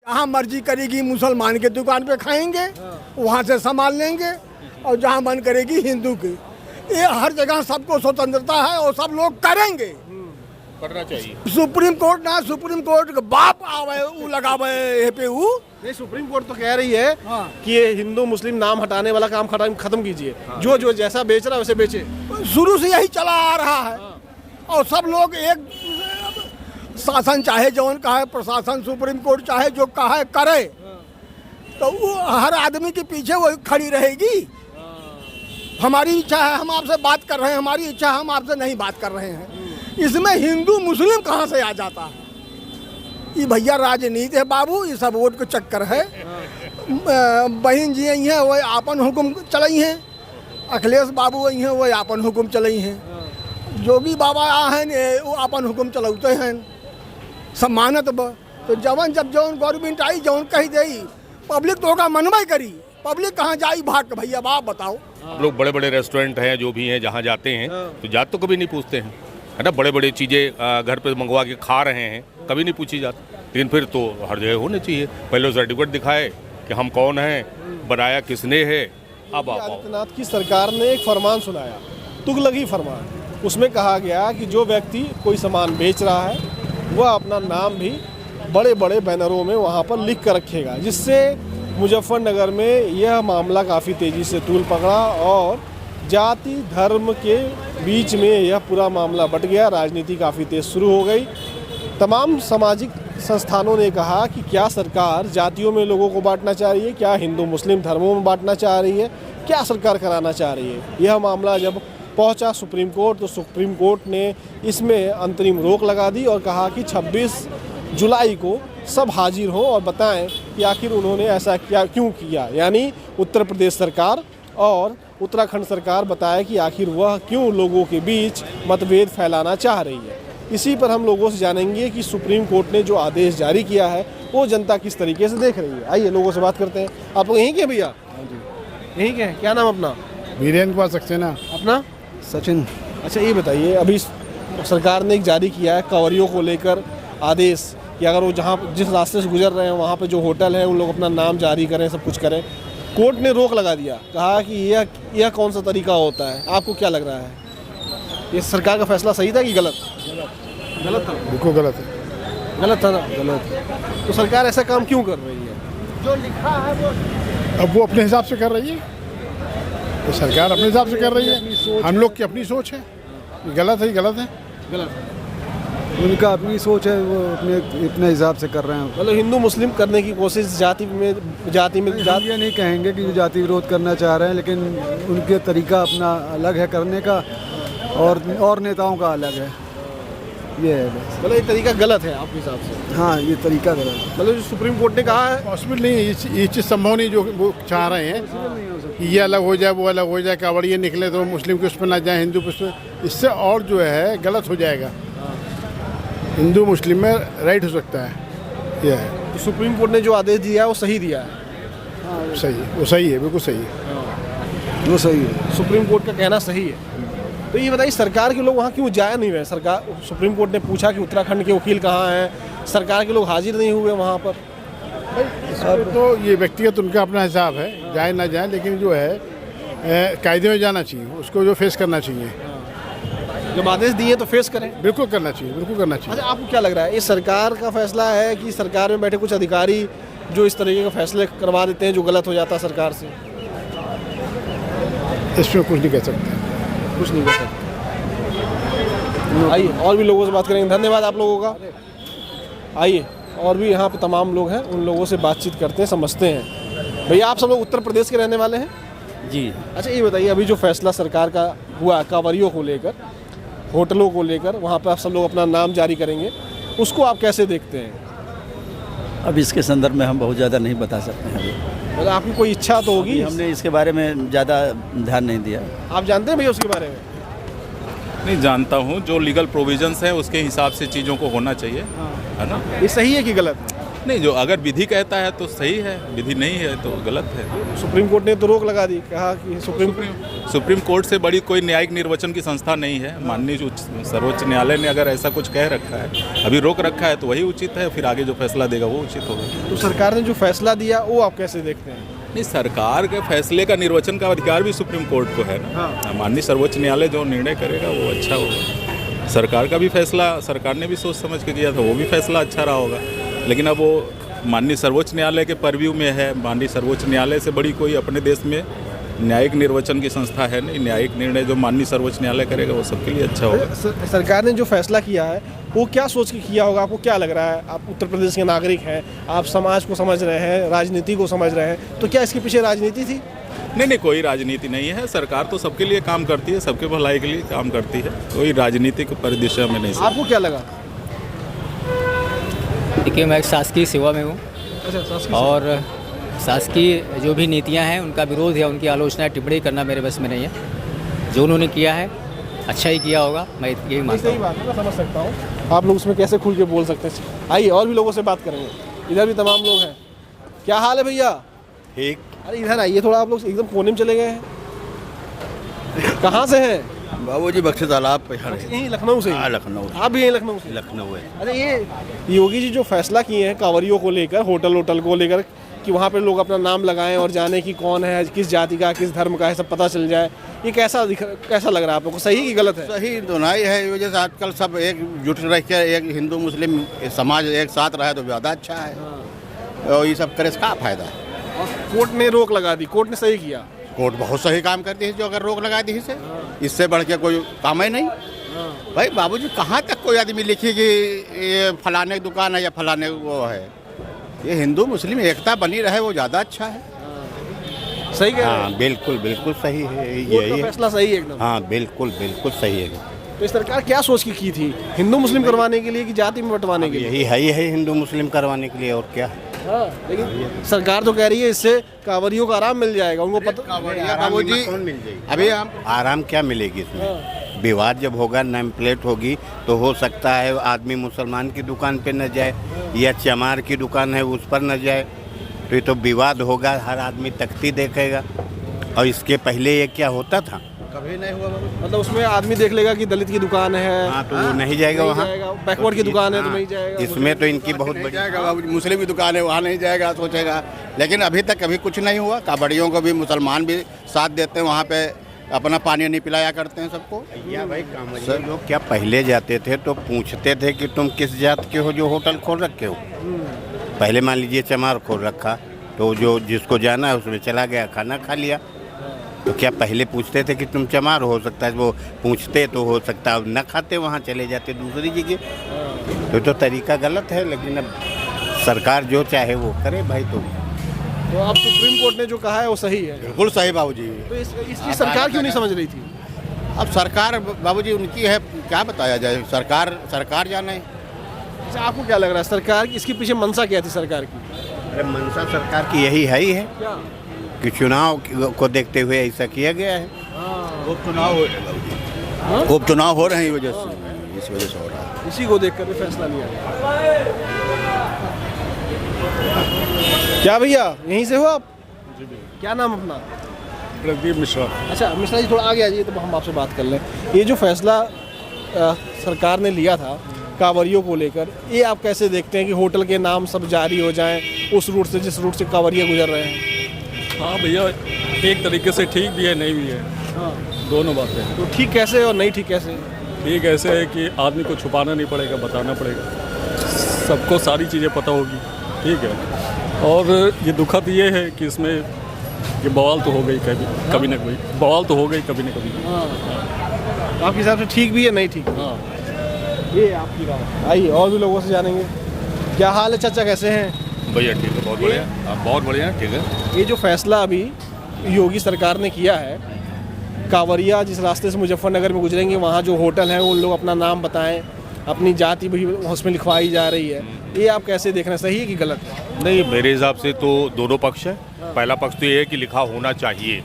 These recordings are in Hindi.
कहाँ मर्जी करेगी मुसलमान के दुकान पे खाएंगे, वहाँ से संभाल लेंगे, और जहाँ मन करेगी हिंदू की। ये हर जगह सबको स्वतंत्रता है और सब लोग करेंगे, करना चाहिए। सुप्रीम कोर्ट के बाप आवे उ लगावे ये पे उ। नहीं, सुप्रीम कोर्ट तो कह रही है कि ये हिंदू मुस्लिम नाम हटाने वाला काम खत्म कीजिए। जो जैसा बेच रहा है वैसे बेचे। शुरू से यही चला आ रहा है, और सब लोग एक शासन चाहे जौन का है, प्रशासन सुप्रीम कोर्ट चाहे जो कहे करे, तो वो हर आदमी के पीछे वो खड़ी रहेगी। हमारी इच्छा है हम आपसे बात कर रहे हैं, हमारी इच्छा हम आपसे नहीं बात कर रहे हैं। इसमें हिंदू मुस्लिम कहाँ से आ जाता है? ये भैया राजनीति है बाबू, ये सब वोट का चक्कर है। बहन जी आई हैं वो आपन हुक्म चलाई हैं, अखिलेश बाबू आई हैं वो आपन हुक्म चलाई हैं, जोगी बाबा आ हैं वो आपन हुक्म चलाते हैं, सम्मानत ब। तो जब जौन गवर्नमेंट आई जौन कही दई, पब्लिक तो का मनवाई करी, पब्लिक कहाँ जाई भाग के? भैया बाप बताओ। लोग बड़े बड़े रेस्टोरेंट हैं जो भी हैं, जहाँ जाते हैं तो जात तो कभी नहीं पूछते हैं, है ना। बड़े बड़े चीज़ें घर पे मंगवा के खा रहे हैं, कभी नहीं पूछी जाती। लेकिन फिर तो हर जगह होने चाहिए, पहले सर्टिफिकेट दिखाए कि हम कौन हैं, बनाया किसने है। अब आदित्यनाथ की सरकार ने एक फरमान सुनाया, तुगलकी फरमान। उसमें कहा गया कि जो व्यक्ति कोई सामान बेच रहा है वह अपना नाम भी बड़े बड़े बैनरों में वहाँ पर लिख कर रखेगा, जिससे मुजफ्फरनगर में यह मामला काफ़ी तेज़ी से तूल पकड़ा और जाति धर्म के बीच में यह पूरा मामला बट गया। राजनीति काफ़ी तेज शुरू हो गई। तमाम सामाजिक संस्थानों ने कहा कि क्या सरकार जातियों में लोगों को बांटना चाह रही है, क्या हिंदू मुस्लिम धर्मों में बांटना चाह रही है, क्या सरकार कराना चाह रही है। यह मामला जब पहुंचा सुप्रीम कोर्ट, तो सुप्रीम कोर्ट ने इसमें अंतरिम रोक लगा दी और कहा कि 26 जुलाई को सब हाजिर हों और बताएं कि आखिर उन्होंने ऐसा क्यों किया। यानी उत्तर प्रदेश सरकार और उत्तराखंड सरकार बताए कि आखिर वह क्यों लोगों के बीच मतभेद फैलाना चाह रही है। इसी पर हम लोगों से जानेंगे कि सुप्रीम कोर्ट ने जो आदेश जारी किया है वो जनता किस तरीके से देख रही है। आइए लोगों से बात करते हैं। आप लोग यहीं के भैया? यहीं के? क्या नाम अपना? वीरेंद्र कुमार सक्सेना। अपना? सचिन। अच्छा, ये बताइए, अभी सरकार ने एक जारी किया है कांवरियों को लेकर आदेश कि अगर वो जहाँ जिस रास्ते से गुजर रहे हैं वहाँ पे जो होटल है उन लोग अपना नाम जारी करें, सब कुछ करें। कोर्ट ने रोक लगा दिया, कहा कि यह कौन सा तरीका होता है? आपको क्या लग रहा है, ये सरकार का फैसला सही था कि गलत? गलत था। बिल्कुल गलत है। गलत था ना? गलत। तो सरकार ऐसा काम क्यों कर रही है? जो लिखा है वो अब वो अपने हिसाब से कर रही है, तो सरकार अपने हिसाब से कर रही है। हम लोग की अपनी सोच है, गलत है, गलत है। गलत। उनका अपनी सोच है, वो अपने हिसाब से कर रहे हैं। मतलब हिंदू मुस्लिम करने की कोशिश जाति में ये नहीं कहेंगे कि जाति विरोध करना चाह रहे हैं, लेकिन उनके तरीका अपना अलग है करने का और नेताओं का अलग है। ये है बस। मतलब ये तरीका गलत है आपके हिसाब से? हाँ, ये तरीका गलत है। मतलब जो सुप्रीम कोर्ट ने कहा है पॉसिबल नहीं है, ये चीज़ संभव नहीं जो वो चाह रहे हैं कि ये अलग हो जाए, वो अलग हो जाए, कांवड़िए निकले तो मुस्लिम के उस पर ना जाए, हिंदू के उस पर। इससे और जो है गलत हो जाएगा। हिंदू मुस्लिम में राइट हो सकता है, यह है। तो सुप्रीम कोर्ट ने जो आदेश दिया है वो सही दिया है? सही है, वो सही है, बिल्कुल सही है, वो सही है। सुप्रीम कोर्ट का कहना सही है। तो ये बताइए, सरकार के लोग वहाँ क्यों जा नहीं रहे? सरकार, सुप्रीम कोर्ट ने पूछा कि उत्तराखंड के वकील कहाँ हैं, सरकार के लोग हाजिर नहीं हुए वहाँ पर। अब तो ये व्यक्तिगत उनका अपना हिसाब है, जाए ना जाए, लेकिन जो है कायदे में जाना चाहिए, उसको जो फेस करना चाहिए। जब आदेश दिए तो फेस करें। बिल्कुल करना चाहिए, बिल्कुल करना चाहिए। अच्छा, आपको क्या लग रहा है, ये सरकार का फैसला है कि सरकार में बैठे कुछ अधिकारी जो इस तरीके के फैसले करवा देते हैं जो गलत हो जाता है सरकार से? इसमें कुछ नहीं कह सकते, कुछ नहीं कह सकते। आइए और भी लोगों से बात करेंगे। धन्यवाद आप लोगों का। आइए और भी यहाँ पे तमाम लोग हैं, उन लोगों से बातचीत करते हैं, समझते हैं। भैया, आप सब लोग उत्तर प्रदेश के रहने वाले हैं? जी। अच्छा, ये बताइए, अभी जो फैसला सरकार का हुआ कांवरियों को लेकर, होटलों को लेकर, वहाँ पर आप सब लोग अपना नाम जारी करेंगे, उसको आप कैसे देखते हैं? अब इसके संदर्भ में हम बहुत ज़्यादा नहीं बता सकते हैं। अभी मतलब आपकी कोई इच्छा तो होगी? हमने इसके बारे में ज़्यादा ध्यान नहीं दिया। आप जानते हैं भैया उसके बारे में? नहीं जानता हूँ, जो लीगल प्रोविजंस हैं उसके हिसाब से चीज़ों को होना चाहिए, है ना। ये सही है कि गलत? नहीं, जो अगर विधि कहता है तो सही है, विधि नहीं है तो गलत है। सुप्रीम कोर्ट ने तो रोक लगा दी, कहा कि सुप्रीम कोर्ट से बड़ी कोई न्यायिक निर्वचन की संस्था नहीं है। माननीय सर्वोच्च न्यायालय ने अगर ऐसा कुछ कह रखा है, अभी रोक रखा है, तो वही उचित है, फिर आगे जो फैसला देगा वो उचित होगा। तो सरकार ने जो फैसला दिया वो आप कैसे देखते हैं? नहीं, सरकार के फैसले का निर्वचन का अधिकार भी सुप्रीम कोर्ट को है ना। माननीय सर्वोच्च न्यायालय जो निर्णय करेगा वो अच्छा होगा। सरकार का भी फैसला सरकार ने भी सोच समझ के किया था, वो भी फैसला अच्छा रहा होगा। लेकिन अब वो माननीय सर्वोच्च न्यायालय के परव्यू में है। माननीय सर्वोच्च न्यायालय से बड़ी कोई अपने देश में न्यायिक निर्वचन की संस्था है नहीं। न्यायिक निर्णय जो माननीय सर्वोच्च न्यायालय करेगा वो सबके लिए अच्छा होगा। सरकार ने जो फैसला किया है वो क्या सोच के किया होगा, आपको क्या लग रहा है? आप उत्तर प्रदेश के नागरिक हैं, आप समाज को समझ रहे हैं, राजनीति को समझ रहे हैं, तो क्या इसके पीछे राजनीति थी? नहीं, कोई राजनीति नहीं है। सरकार तो सबके लिए काम करती है, सबके भलाई के लिए काम करती है, कोई राजनीतिक परिदृश्य में नहीं। आपको क्या लगा? देखिए, मैं एक शासकीय सेवा में हूँ और शासकीय जो भी नीतियाँ हैं उनका विरोध या उनकी आलोचना टिप्पणी करना मेरे बस में नहीं है। जो उन्होंने किया है अच्छा ही किया होगा, मैं यही मानता हूँ। सही बात है, मैं समझ सकता हूँ। आप लोग उसमें कैसे खुल के बोल सकते हैं? आइए और भी लोगों से बात करेंगे। इधर भी तमाम लोग हैं। क्या हाल है भैया? ठीक। अरे इधर आइए थोड़ा, आप लोग एकदम कोने में चले गए हैं। कहाँ से हैं? बाबूजी बख्शी तालाब पे यहीं लखनऊ से? हाँ, लखनऊ। आप भी यहीं लखनऊ से? लखनऊ है। अरे ये योगी जी जो फैसला किए हैं कांवरियों को लेकर, होटल को लेकर कि वहाँ पे लोग अपना नाम लगाएं और जाने की कौन है, किस जाति का, किस धर्म का है, सब पता चल जाए, ये कैसा लग रहा है आप लोग को? सही कि गलत है? सही दोनाई है। ये वजह से आजकल सब एकजुट रह के एक हिंदू मुस्लिम समाज एक साथ रहे तो ज़्यादा अच्छा है। और ये सब करे इसका फायदा है। और कोर्ट ने रोक लगा दी, कोर्ट ने सही किया। कोर्ट बहुत सही काम करती है जो अगर रोक लगा दी इसे, इससे बढ़ के कोई काम ही नहीं। भाई बाबूजी कहाँ तक कोई आदमी लिखी कि ये फलाने की दुकान है या फलाने वो है। ये हिंदू मुस्लिम एकता बनी रहे वो ज़्यादा अच्छा है। सही कह रहे हैं? हाँ बिल्कुल बिल्कुल सही है, कोर्ट का यही है। फैसला सही है एकदम। हाँ बिल्कुल बिल्कुल सही है। तो इस सरकार क्या सोच के की थी? हिंदू मुस्लिम करवाने के लिए कि जाति में बंटवाने के लिए? यही है हिंदू मुस्लिम करवाने के लिए, और क्या है। हाँ, लेकिन सरकार तो कह रही है इससे कांवरियों को आराम मिल जाएगा। उनको पता बाबूजी अभी हम आराम क्या मिलेगी इसमें? विवाद जब होगा, नेम प्लेट होगी, तो हो सकता है आदमी मुसलमान की दुकान पे न जाए या चमार की दुकान है उस पर न जाए, तो ये तो विवाद होगा, हर आदमी तख्ती देखेगा। और इसके पहले ये क्या होता था? कभी नहीं हुआ। मतलब उसमें आदमी देख लेगा कि दलित की दुकान है, हाँ, तो वो नहीं जाएगा वहाँ। बैकवर्ड की दुकान है तो नहीं जाएगा। इसमें तो इनकी बहुत बड़ी जाएगा। मुस्लिम की दुकान है वहाँ नहीं जाएगा, सोचेगा। लेकिन अभी तक कभी कुछ नहीं हुआ। कावड़ियों को भी मुसलमान भी साथ देते हैं, वहाँ पे अपना पानी नहीं पिलाया करते हैं सबको। या भाई कांवड़िया लोग क्या पहले जाते थे तो पूछते थे कि तुम किस जात के हो जो होटल खोल रखे हो? पहले मान लीजिए चमार खोल रखा, तो जो जिसको जाना है उसमें चला गया, खाना खा लिया। तो क्या पहले पूछते थे कि तुम चमार हो सकता है? वो पूछते तो हो सकता है न खाते, वहाँ चले जाते दूसरी जगह। तो तरीका गलत है, लेकिन अब सरकार जो चाहे वो करे भाई। तो अब सुप्रीम कोर्ट ने जो कहा है वो सही है? बिल्कुल सही बाबूजी। तो इसकी सरकार क्यों नहीं समझ रही थी? अब सरकार बाबूजी उनकी है, क्या बताया जाए। सरकार जाने। अच्छा, आपको क्या लग रहा है सरकार की इसके पीछे मंशा क्या थी सरकार की? अरे मंशा सरकार की यही है ही है क्या? कि चुनाव को देखते हुए ऐसा किया गया है। उपचुनाव हो रहे हैं, इस वजह से हो रहा है। इसी को देखकर फैसला लिया। क्या भैया यहीं से हो आप? जी भैया। क्या नाम अपना? प्रदीप मिश्रा। अच्छा मिश्रा जी, थोड़ा आगे आ जाइए तो हम आपसे बात कर लें। ये जो फैसला सरकार ने लिया था कांवरियों को लेकर, ये आप कैसे देखते हैं कि होटल के नाम सब जारी हो जाएं उस रूट से जिस रूट से कांवरिया गुजर रहे हैं? हाँ भैया, एक तरीके से ठीक भी है, नहीं भी है। हाँ, दोनों बातें हैं। तो ठीक कैसे और नहीं ठीक कैसे? ठीक ऐसे है कि आदमी को छुपाना नहीं पड़ेगा, बताना पड़ेगा, सबको सारी चीज़ें पता होगी, ठीक है। और ये दुखद ये है कि इसमें ये बवाल तो हो गई कभी न कभी, बवाल तो हो गई कभी न कभी। आपके हिसाब से ठीक भी है, नहीं ठीक? हाँ, ये आपकी बात। आइए और भी लोगों से जानेंगे। क्या हाल है चाचा, कैसे हैं? भैया ठीक है, बहुत बढ़िया। बहुत बढ़िया, ठीक है। ये जो फैसला अभी योगी सरकार ने किया है, कांवरिया जिस रास्ते से मुजफ्फरनगर में गुजरेंगे वहाँ जो होटल हैं उन लोग अपना नाम बताएं, अपनी जाति भी उसमें लिखवाई जा रही है, ये आप कैसे देख रहे हैं? सही है कि गलत है? नहीं, मेरे हिसाब से तो दोनों पक्ष है। पहला पक्ष तो ये है कि लिखा होना चाहिए,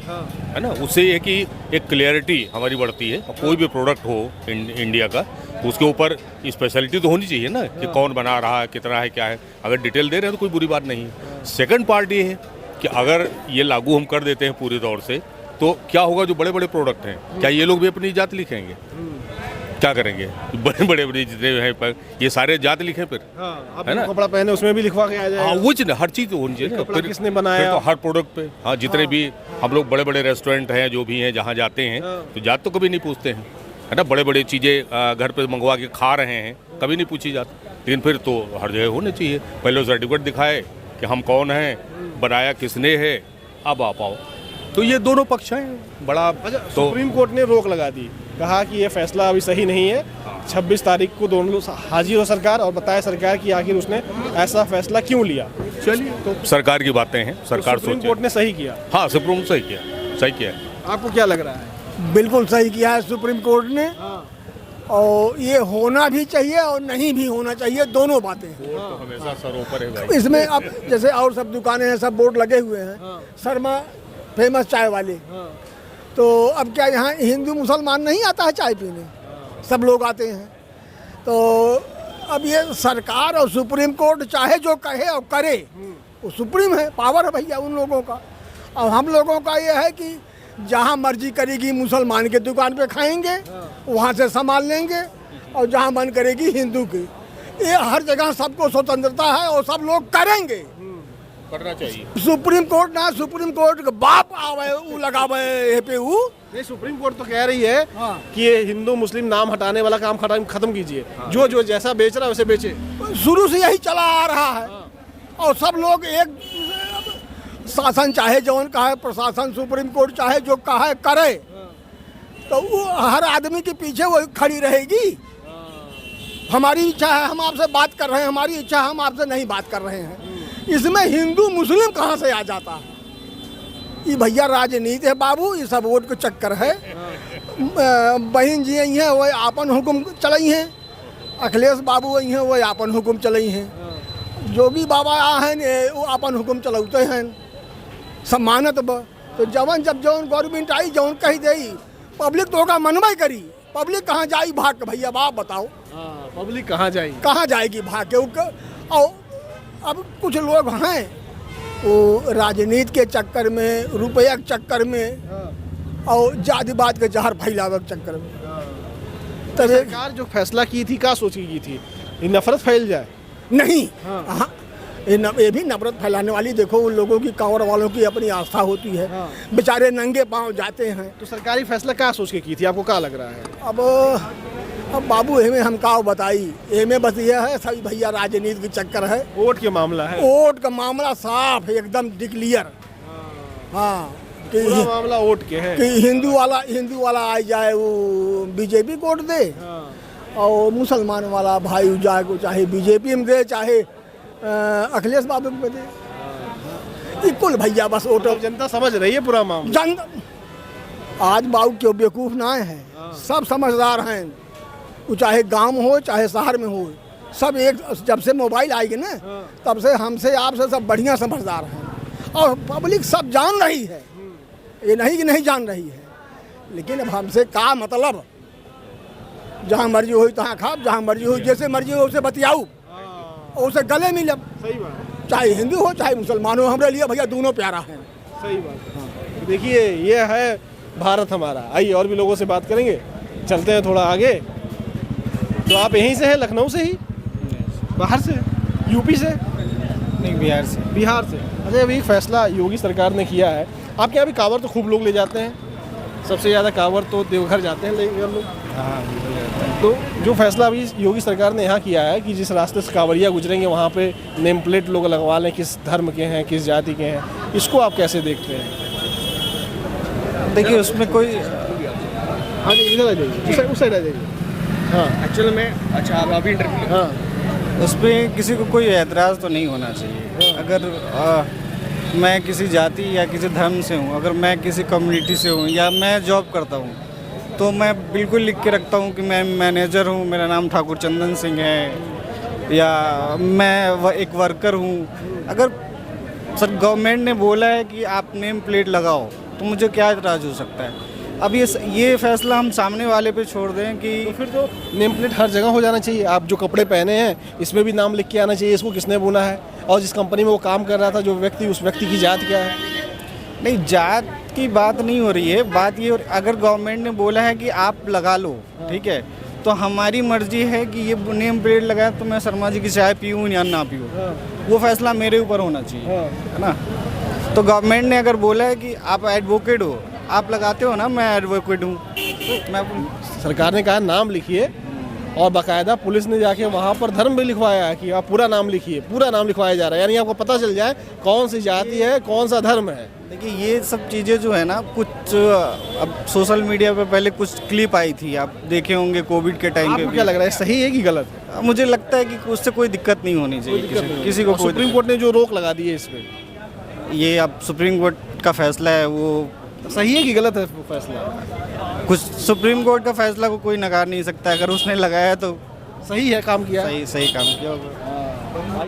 है ना। उससे ये कि एक क्लियरिटी हमारी बढ़ती है। कोई भी प्रोडक्ट हो इंडिया का तो उसके ऊपर स्पेशलिटी तो होनी चाहिए ना कि कौन बना रहा है, कितना है, क्या है। अगर डिटेल दे रहे हैं तो कोई बुरी बात नहीं है। सेकंड पार्ट ये है कि अगर ये लागू हम कर देते हैं पूरे तौर से तो क्या होगा, जो बड़े बड़े प्रोडक्ट हैं क्या ये लोग भी अपनी जात लिखेंगे? क्या करेंगे? बड़े बड़े जितने हैं पर ये सारे जात लिखें फिर, है ना? कपड़ा पहने उसमें भी लिखवा के आ जाएगा। हाँ, वो हर चीज़ तो होनी चाहिए। कपड़ा किसने बनाया, तो हर प्रोडक्ट पे, हाँ, जितने भी हम लोग बड़े बड़े रेस्टोरेंट हैं जो भी हैं जहाँ जाते हैं तो जात तो कभी नहीं पूछते हैं, है ना। बड़े बड़े चीज़ें घर पे मंगवा के खा रहे हैं, कभी नहीं पूछी जाती। लेकिन फिर तो हर जगह होने चाहिए। पहले सर्टिफिकेट दिखाए कि हम कौन हैं, बनाया किसने है, अब आप आओ। तो ये दोनों पक्ष हैं बड़ा। अच्छा, तो सुप्रीम कोर्ट ने रोक लगा दी, कहा कि ये फैसला अभी सही नहीं है। 26 तारीख को दोनों लोग हाजिर हो सरकार और बताया सरकार कि आखिर उसने ऐसा फैसला क्यों लिया। चलिए, तो सरकार की बातें हैं, सरकार सुप्रीम कोर्ट ने सही किया। हाँ, सुप्रीम कोर्ट सही किया है। आपको क्या लग रहा है? बिल्कुल सही किया है सुप्रीम कोर्ट ने, और ये होना भी चाहिए और नहीं भी होना चाहिए, दोनों बातें हैं। तो हमेशा सर ऊपर है भाई। इसमें अब जैसे और सब दुकानें हैं, सब बोर्ड लगे हुए हैं, शर्मा फेमस चाय वाले, तो अब क्या यहाँ हिंदू मुसलमान नहीं आता है चाय पीने? सब लोग आते हैं। तो अब ये सरकार और सुप्रीम कोर्ट चाहे जो कहे और करे, वो सुप्रीम है, पावर है भैया उन लोगों का। और हम लोगों का ये है कि जहाँ मर्जी करेगी मुसलमान के दुकान पे खाएंगे, वहाँ से सामान लेंगे, और जहाँ मन करेगी हिंदू की। ये हर जगह सबको स्वतंत्रता है और सब लोग करेंगे, करना चाहिए। सुप्रीम कोर्ट ना, सुप्रीम कोर्ट के बाप आवे उ लगावे ये पे उ। ये सुप्रीम कोर्ट तो कह रही है कि ये हिंदू मुस्लिम नाम हटाने वाला काम खत्म कीजिए। जो जो जैसा बेच रहा है वैसे बेचे। शुरू से यही चला आ रहा है, और सब लोग एक शासन चाहे जौन का है, प्रशासन सुप्रीम कोर्ट चाहे जो कहे करे, तो वो हर आदमी के पीछे वो खड़ी रहेगी। हमारी इच्छा है हम आपसे बात कर रहे हैं, हमारी इच्छा है हम आपसे नहीं बात कर रहे हैं। इसमें हिंदू मुस्लिम कहाँ से आ जाता है? ये भैया राजनीति है बाबू, ये सब वोट का चक्कर है। बहन जी आई हैं वो आपन हुक्म चलाई हैं, अखिलेश बाबू आई हैं वो आपन हुक्म चलाई हैं, जोगी बाबा आ हैं वो आपन हुक्म चलाते हैं, सम्मानत ब। तो जवन जब जौन गवर्नमेंट आई जौन कही दई, पब्लिक तो होगा मनवाई करी। पब्लिक कहाँ जाई भाग के? भैया बाप बताओ, पब्लिक कहाँ जाएगी? कहाँ जाएगी भाग के? और अब कुछ लोग हैं वो राजनीति के चक्कर में, रुपया के चक्कर में, और जातिवाद के जहर फैलावे के चक्कर में। तो सरकार जो फैसला की थी क्या सोच की थी? ये नफरत फैल जाए? नहीं, हाँ, ये भी नफरत फैलाने वाली। देखो उन लोगों की, कांवड़ वालों की अपनी आस्था होती है, बेचारे नंगे पांव जाते हैं। तो सरकारी फैसला क्या सोच के की थी, आपको क्या लग रहा है? अब बाबू एमे हम का बताई, एमे बस ये है सभी भैया राजनीति की चक्कर है, वोट के मामला है। वोट का मामला साफ एकदम डिक्लियर। हाँ, पूरा मामला वोट के है कि हिंदू वाला आ जाए वो बीजेपी वोट दे, और मुसलमान वाला भाई जाए को चाहे बीजेपी में दे चाहे अखिलेश बाबू में दे। इक्वल भैया बस वोट। जनता समझ रही है पूरा मामला। आज बाबू क्यों बेवकूफ़ ना है, सब समझदार हैं। वो चाहे गांव हो चाहे शहर में हो, सब एक। जब से मोबाइल आएगी ना तब से हमसे आपसे सब बढ़िया समझदार हैं, और पब्लिक सब जान रही है, ये नहीं कि नहीं जान रही है। लेकिन अब हमसे का मतलब, जहाँ मर्जी हो तहाँ खाओ, जहाँ मर्जी हो जैसे मर्जी हो उसे बतियाऊ और उसे गले मिलब। सही बात। चाहे हिंदू हो चाहे मुसलमान हो, हमारे लिए भैया दोनों प्यारा है। सही बात। देखिए ये है भारत हमारा। आइए और भी लोगों से बात करेंगे, चलते हैं थोड़ा आगे। तो आप यहीं से हैं, लखनऊ से ही? बाहर से? यूपी से? नहीं, बिहार से। बिहार से। अच्छा, अभी फैसला योगी सरकार ने किया है। आपके यहाँ भी कांवड़ तो खूब लोग ले जाते हैं, सबसे ज़्यादा कांवड़ तो देवघर जाते हैं लेकर लोग। हाँ, तो जो फैसला अभी योगी सरकार ने यहाँ किया है कि जिस रास्ते से कांवड़िया गुजरेंगे वहाँ पे नेम प्लेट लोग लगवा लें किस धर्म के हैं, किस जाति के हैं, इसको आप कैसे देखते हैं? देखिए उसमें कोई, हाँ जी, इधर आ जाइए, उस साइड आ जाइए। हाँ, एक्चुअल में अच्छा आप अभी इंटरव्यू, हाँ, उस पर किसी को कोई एतराज़ तो नहीं होना चाहिए। अगर मैं किसी जाति या किसी धर्म से हूँ, अगर मैं किसी कम्युनिटी से हूँ या मैं जॉब करता हूँ, तो मैं बिल्कुल लिख के रखता हूँ कि मैं मैनेजर हूँ, मेरा नाम ठाकुर चंदन सिंह है, या मैं एक वर्कर हूँ। अगर सर गवर्नमेंट ने बोला है कि आप नेम प्लेट लगाओ, तो मुझे क्या एतराज़ हो सकता है? अब ये फैसला हम सामने वाले पे छोड़ दें कि तो फिर तो नेम प्लेट हर जगह हो जाना चाहिए। आप जो कपड़े पहने हैं इसमें भी नाम लिख के आना चाहिए, इसको किसने बुना है और जिस कंपनी में वो काम कर रहा था जो व्यक्ति, उस व्यक्ति की जात क्या है। नहीं, जात की बात नहीं हो रही है, बात ये अगर गवर्नमेंट ने बोला है कि आप लगा लो, ठीक है, तो हमारी मर्जी है कि ये नेम प्लेट लगाए तो मैं शर्मा जी की चाय पीऊँ या ना पीऊँ, वो फैसला मेरे ऊपर होना चाहिए, है ना। तो गवर्नमेंट ने अगर बोला है कि आप एडवोकेट हो, आप लगाते हो ना, मैं एडवोकेट हूँ, तो मैं सरकार ने कहा नाम लिखिए और बाकायदा पुलिस ने जाके वहाँ पर धर्म भी लिखवाया है कि आप पूरा नाम लिखिए, पूरा नाम लिखवाया जा रहा है, यानी आपको पता चल जाए कौन सी जाति है, कौन सा धर्म है। देखिए ये सब चीज़ें जो है ना, कुछ अब सोशल मीडिया पे पहले कुछ क्लिप आई थी, आप देखे होंगे कोविड के टाइम पे। क्या लग रहा है, सही है कि गलत है? मुझे लगता है कि उससे कोई दिक्कत नहीं होनी चाहिए किसी को। सुप्रीम कोर्ट ने जो रोक लगा दी है इस पे, ये अब सुप्रीम कोर्ट का फैसला है, वो सही है कि गलत है फैसला? कुछ सुप्रीम कोर्ट का फैसला को कोई नकार नहीं सकता, अगर उसने लगाया तो सही है, काम किया, सही काम किया होगा।